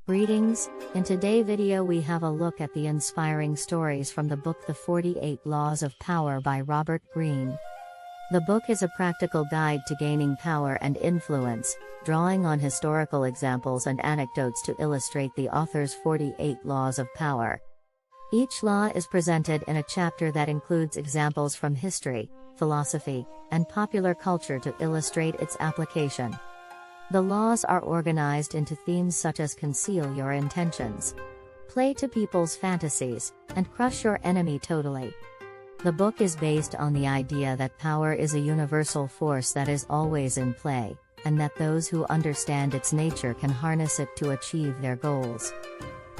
Greetings, in today's video we have a look at the inspiring stories from the book The 48 Laws of Power by Robert Greene. The book is a practical guide to gaining power and influence, drawing on historical examples and anecdotes to illustrate the author's 48 laws of power. Each law is presented in a chapter that includes examples from history, philosophy, and popular culture to illustrate its application. The laws are organized into themes such as conceal your intentions, play to people's fantasies, and crush your enemy totally. The book is based on the idea that power is a universal force that is always in play, and that those who understand its nature can harness it to achieve their goals.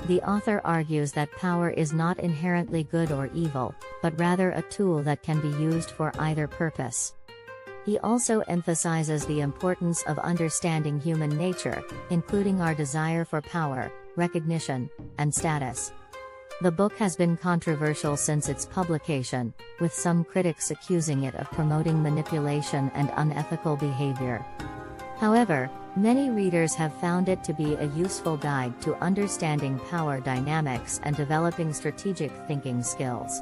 The author argues that power is not inherently good or evil, but rather a tool that can be used for either purpose. He also emphasizes the importance of understanding human nature, including our desire for power, recognition, and status. The book has been controversial since its publication, with some critics accusing it of promoting manipulation and unethical behavior. However, many readers have found it to be a useful guide to understanding power dynamics and developing strategic thinking skills.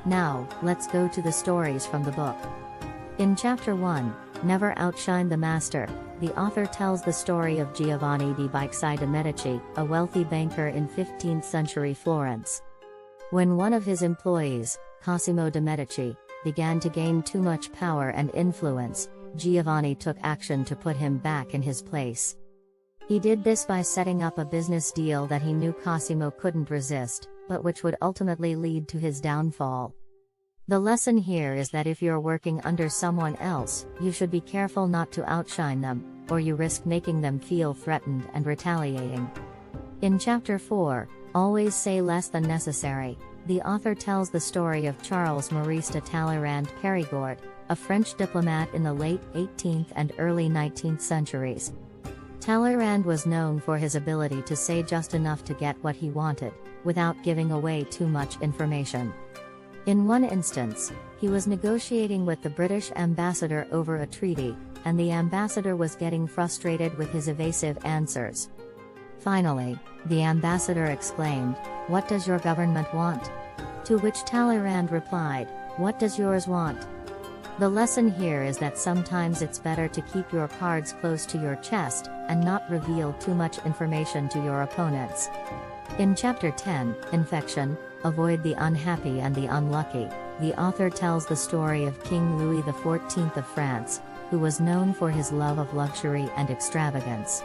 Now, let's go to the stories from the book. In Chapter 1, Never Outshine the Master, the author tells the story of Giovanni di Bicci de' Medici, a wealthy banker in 15th century Florence. When one of his employees, Cosimo de' Medici, began to gain too much power and influence, Giovanni took action to put him back in his place. He did this by setting up a business deal that he knew Cosimo couldn't resist, but which would ultimately lead to his downfall. The lesson here is that if you're working under someone else, you should be careful not to outshine them, or you risk making them feel threatened and retaliating. In Chapter 4, Always Say Less Than Necessary, the author tells the story of Charles Maurice de Talleyrand Périgord, a French diplomat in the late 18th and early 19th centuries. Talleyrand was known for his ability to say just enough to get what he wanted, without giving away too much information. In one instance, he was negotiating with the British ambassador over a treaty, and the ambassador was getting frustrated with his evasive answers. Finally, the ambassador exclaimed, "What does your government want?" To which Talleyrand replied, "What does yours want?" The lesson here is that sometimes it's better to keep your cards close to your chest, and not reveal too much information to your opponents. In Chapter 10, Infection, Avoid the Unhappy and the Unlucky, the author tells the story of King Louis XIV of France, who was known for his love of luxury and extravagance.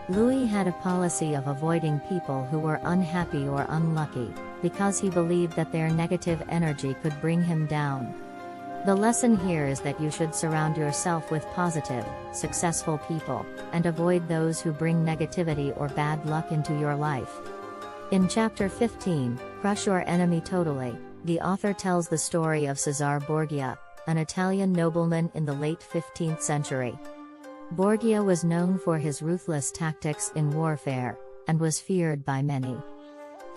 Louis had a policy of avoiding people who were unhappy or unlucky, because he believed that their negative energy could bring him down. The lesson here is that you should surround yourself with positive, successful people, and avoid those who bring negativity or bad luck into your life. In Chapter 15, Crush Your Enemy Totally, the author tells the story of Cesare Borgia, an Italian nobleman in the late 15th century. Borgia was known for his ruthless tactics in warfare, and was feared by many.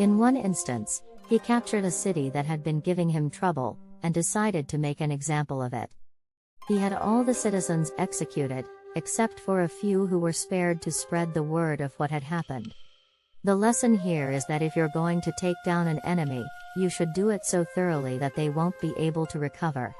In one instance, he captured a city that had been giving him trouble, and decided to make an example of it. He had all the citizens executed, except for a few who were spared to spread the word of what had happened. The lesson here is that if you're going to take down an enemy, you should do it so thoroughly that they won't be able to recover.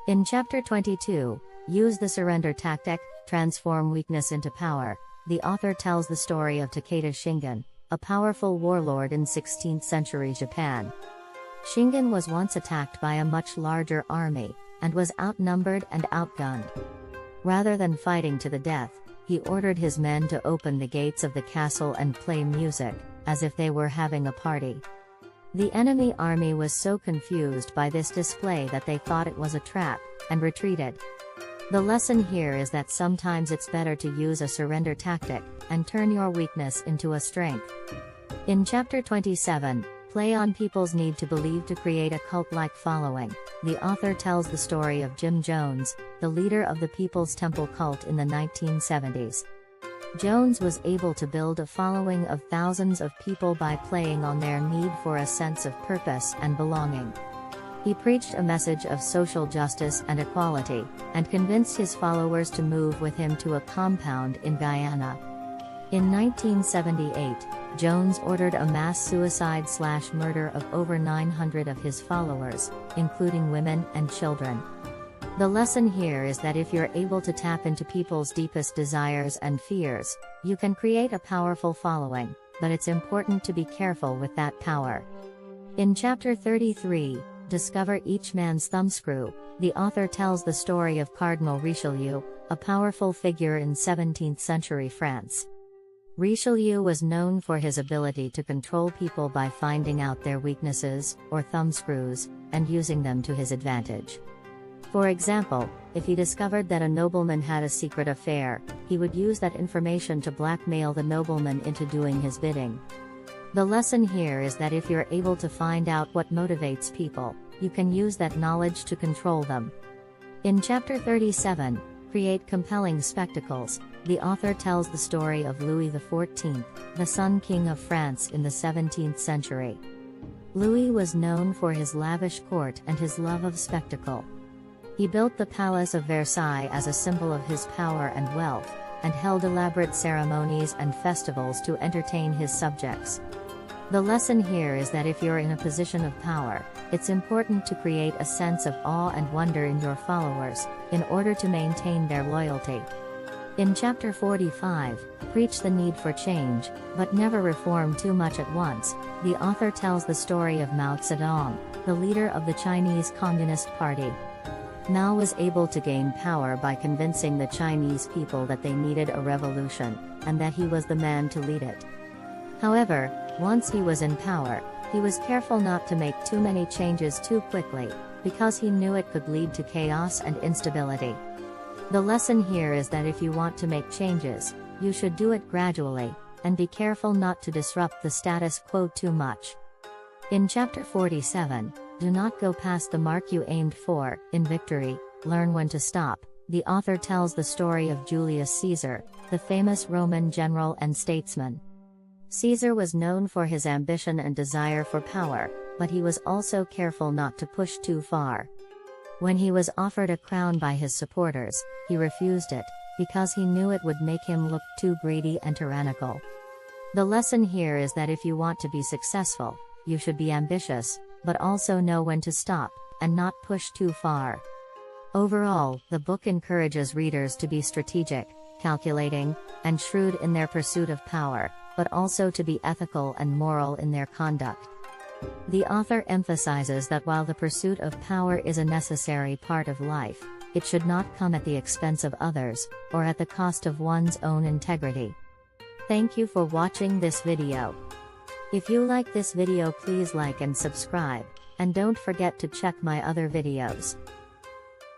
In Chapter 22, Use the Surrender Tactic, Transform Weakness into Power, the author tells the story of Takeda Shingen, a powerful warlord in 16th century Japan. Shingen was once attacked by a much larger army, and was outnumbered and outgunned. Rather than fighting to the death, he ordered his men to open the gates of the castle and play music, as if they were having a party. The enemy army was so confused by this display that they thought it was a trap, and retreated. The lesson here is that sometimes it's better to use a surrender tactic, and turn your weakness into a strength. In Chapter 27, Play on People's Need to Believe to Create a Cult-like Following, the author tells the story of Jim Jones, the leader of the People's Temple cult in the 1970s. Jones was able to build a following of thousands of people by playing on their need for a sense of purpose and belonging. He preached a message of social justice and equality, and convinced his followers to move with him to a compound in Guyana. In 1978, Jones ordered a mass suicide/murder of over 900 of his followers, including women and children. The lesson here is that if you're able to tap into people's deepest desires and fears, you can create a powerful following, but it's important to be careful with that power. In Chapter 33, Discover Each Man's Thumbscrew, the author tells the story of Cardinal Richelieu, a powerful figure in 17th century France. Richelieu was known for his ability to control people by finding out their weaknesses, or thumbscrews, and using them to his advantage. For example, if he discovered that a nobleman had a secret affair, he would use that information to blackmail the nobleman into doing his bidding. The lesson here is that if you're able to find out what motivates people, you can use that knowledge to control them. In Chapter 37, Create Compelling Spectacles, the author tells the story of Louis XIV, the Sun King of France in the 17th century. Louis was known for his lavish court and his love of spectacle. He built the Palace of Versailles as a symbol of his power and wealth, and held elaborate ceremonies and festivals to entertain his subjects. The lesson here is that if you're in a position of power, it's important to create a sense of awe and wonder in your followers, in order to maintain their loyalty. In Chapter 45, Preach the Need for Change, but Never Reform Too Much at Once, the author tells the story of Mao Zedong, the leader of the Chinese Communist Party. Mao was able to gain power by convincing the Chinese people that they needed a revolution, and that he was the man to lead it. However, once he was in power, he was careful not to make too many changes too quickly, because he knew it could lead to chaos and instability. The lesson here is that if you want to make changes, you should do it gradually, and be careful not to disrupt the status quo too much. In Chapter 47, Do Not Go Past the Mark You Aimed For. In Victory, Learn When to Stop, the author tells the story of Julius Caesar, the famous Roman general and statesman. Caesar was known for his ambition and desire for power, but he was also careful not to push too far. When he was offered a crown by his supporters, he refused it, because he knew it would make him look too greedy and tyrannical. The lesson here is that if you want to be successful, you should be ambitious, but also know when to stop, and not push too far. Overall, the book encourages readers to be strategic, calculating, and shrewd in their pursuit of power, but also to be ethical and moral in their conduct. The author emphasizes that while the pursuit of power is a necessary part of life, it should not come at the expense of others, or at the cost of one's own integrity. Thank you for watching this video. If you like this video, please like and subscribe, and don't forget to check my other videos.